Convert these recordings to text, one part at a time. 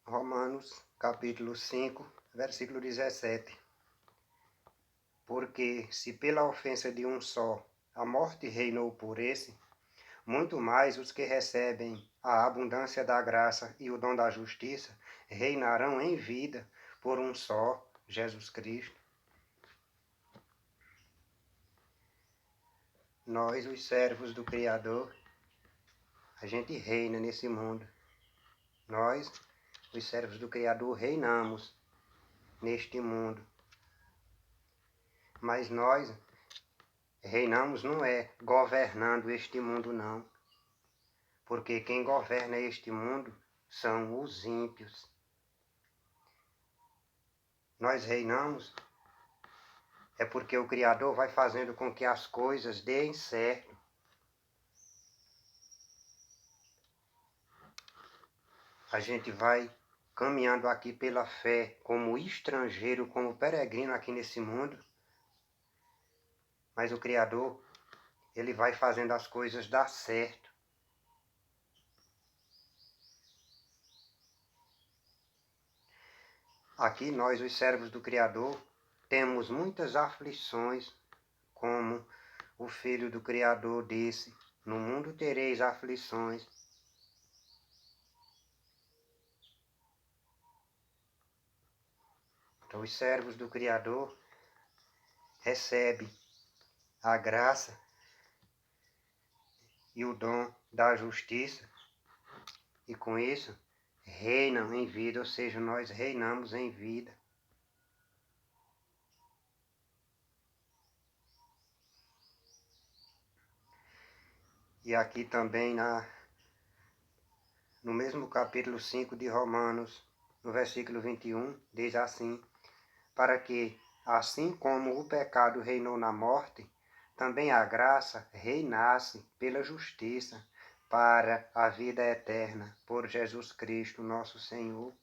Romanos, capítulo 5, versículo 17. Porque se pela ofensa de um só a morte reinou por esse, muito mais os que recebem a abundância da graça e o dom da justiça reinarão em vida por um só, Jesus Cristo. Nós, os servos do Criador, a gente reina nesse mundo. Nós, os servos do Criador, reinamos neste mundo. Mas nós reinamos não é governando este mundo, não. Porque quem governa este mundo são os ímpios. Nós reinamos é porque o Criador vai fazendo com que as coisas deem certo. A gente vai caminhando aqui pela fé como estrangeiro, como peregrino aqui nesse mundo. Mas o Criador, ele vai fazendo as coisas dar certo. Aqui nós, os servos do Criador, temos muitas aflições, como o Filho do Criador disse: no mundo tereis aflições. Então, os servos do Criador recebem a graça e o dom da justiça, e com isso reinam em vida, ou seja, nós reinamos em vida. E aqui também no mesmo capítulo 5 de Romanos, no versículo 21, diz assim: para que, assim como o pecado reinou na morte, também a graça reinasse pela justiça para a vida eterna, por Jesus Cristo, nosso Senhor.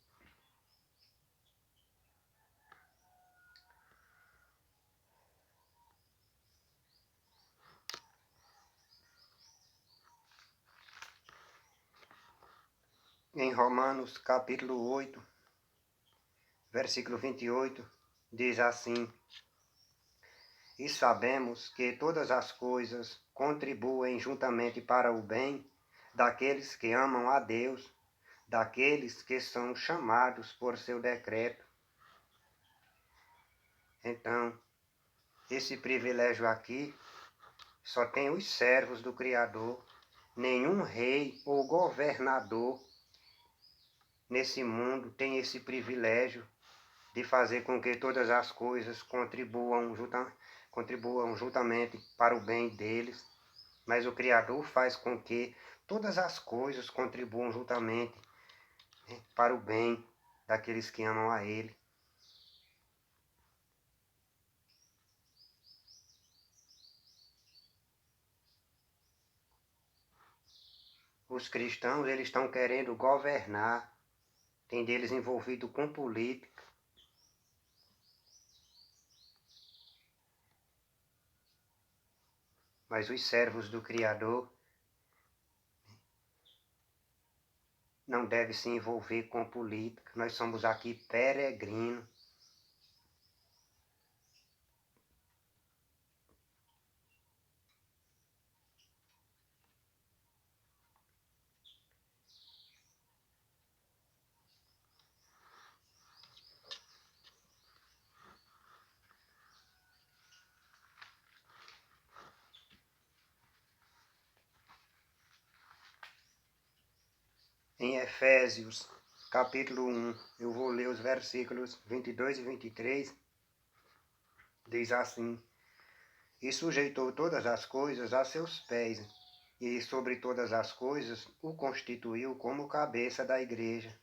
Em Romanos, capítulo 8, versículo 28, diz assim: e sabemos que todas as coisas contribuem juntamente para o bem daqueles que amam a Deus, daqueles que são chamados por seu decreto. Então, esse privilégio aqui só tem os servos do Criador. Nenhum rei ou governador nesse mundo tem esse privilégio de fazer com que todas as coisas contribuam juntamente para o bem deles. Mas o Criador faz com que todas as coisas contribuam juntamente, né, para o bem daqueles que amam a Ele. Os cristãos, eles estão querendo governar, tem deles envolvido com política. Mas os servos do Criador não devem se envolver com política. Nós somos aqui peregrinos. Em Efésios, capítulo 1, eu vou ler os versículos 22 e 23, diz assim: e sujeitou todas as coisas a seus pés, e sobre todas as coisas o constituiu como cabeça da igreja,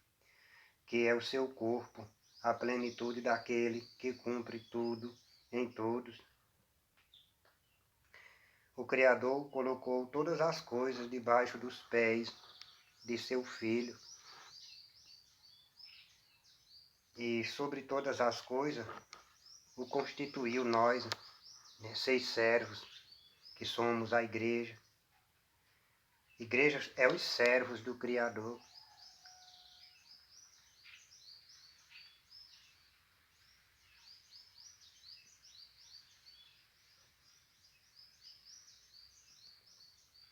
que é o seu corpo, a plenitude daquele que cumpre tudo em todos. O Criador colocou todas as coisas debaixo dos pés de seu Filho, e sobre todas as coisas o constituiu nós, né, 6 servos, que somos a igreja. Igreja é os servos do Criador.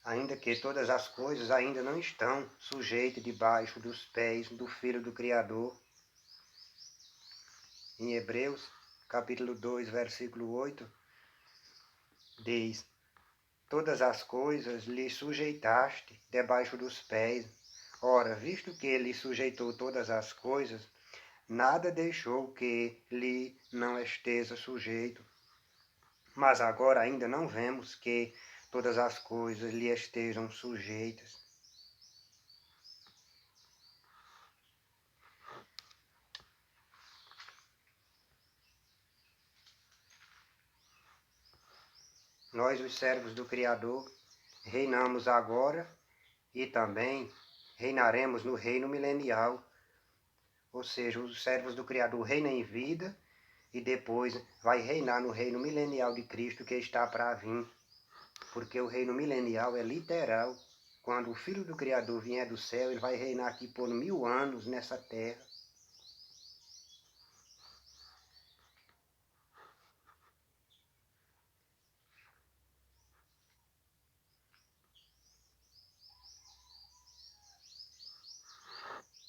ainda que todas as coisas ainda não estão sujeitas debaixo dos pés do Filho do Criador. Em Hebreus, capítulo 2, versículo 8, diz: todas as coisas lhe sujeitaste debaixo dos pés. Ora, visto que ele sujeitou todas as coisas, nada deixou que lhe não esteja sujeito. Mas agora ainda não vemos que todas as coisas lhe estejam sujeitas. Nós, os servos do Criador, reinamos agora e também reinaremos no reino milenial. Ou seja, os servos do Criador reinam em vida e depois vai reinar no reino milenial de Cristo que está para vir. Porque o reino milenial é literal. Quando o Filho do Criador vier do céu, ele vai reinar aqui por 1000 anos nessa terra.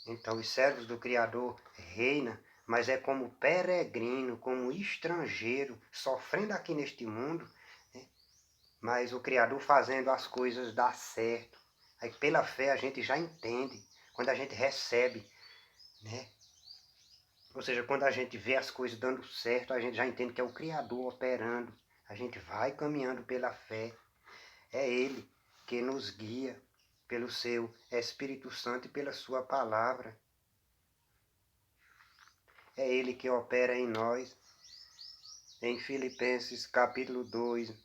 Então os servos do Criador reinam, mas é como peregrino, como estrangeiro, sofrendo aqui neste mundo, né? Mas o Criador fazendo as coisas dar certo. Aí pela fé a gente já entende, quando a gente recebe, né? Ou seja, quando a gente vê as coisas dando certo, a gente já entende que é o Criador operando. A gente vai caminhando pela fé. É Ele que nos guia pelo seu Espírito Santo e pela sua palavra. É Ele que opera em nós. Em Filipenses capítulo 2,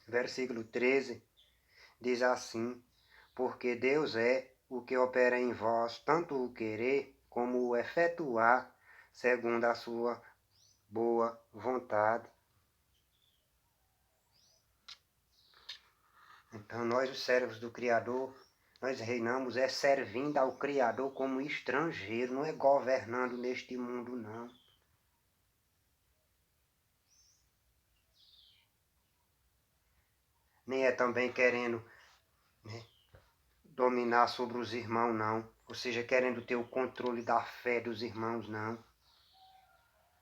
versículo 13, diz assim: porque Deus é o que opera em vós, tanto o querer como o efetuar, segundo a sua boa vontade. Então nós, os servos do Criador, nós reinamos servindo ao Criador como estrangeiro, não é governando neste mundo, não. Nem é também querendo, né, dominar sobre os irmãos, não. Ou seja, querendo ter o controle da fé dos irmãos, não.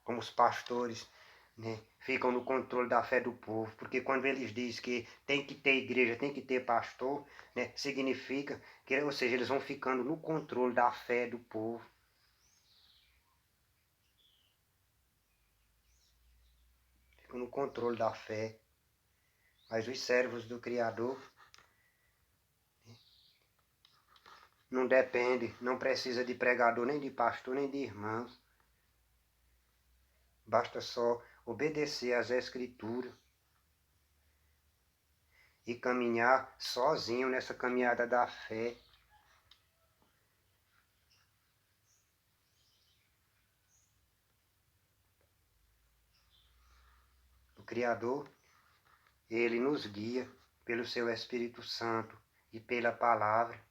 Como os pastores, né, ficam no controle da fé do povo. Porque quando eles dizem que tem que ter igreja, tem que ter pastor, né, significa que, ou seja, eles vão ficando no controle da fé do povo. Ficam no controle da fé. Mas os servos do Criador não depende, não precisa de pregador, nem de pastor, nem de irmãos. Basta só obedecer às Escrituras e caminhar sozinho nessa caminhada da fé. O Criador, Ele nos guia pelo seu Espírito Santo e pela palavra.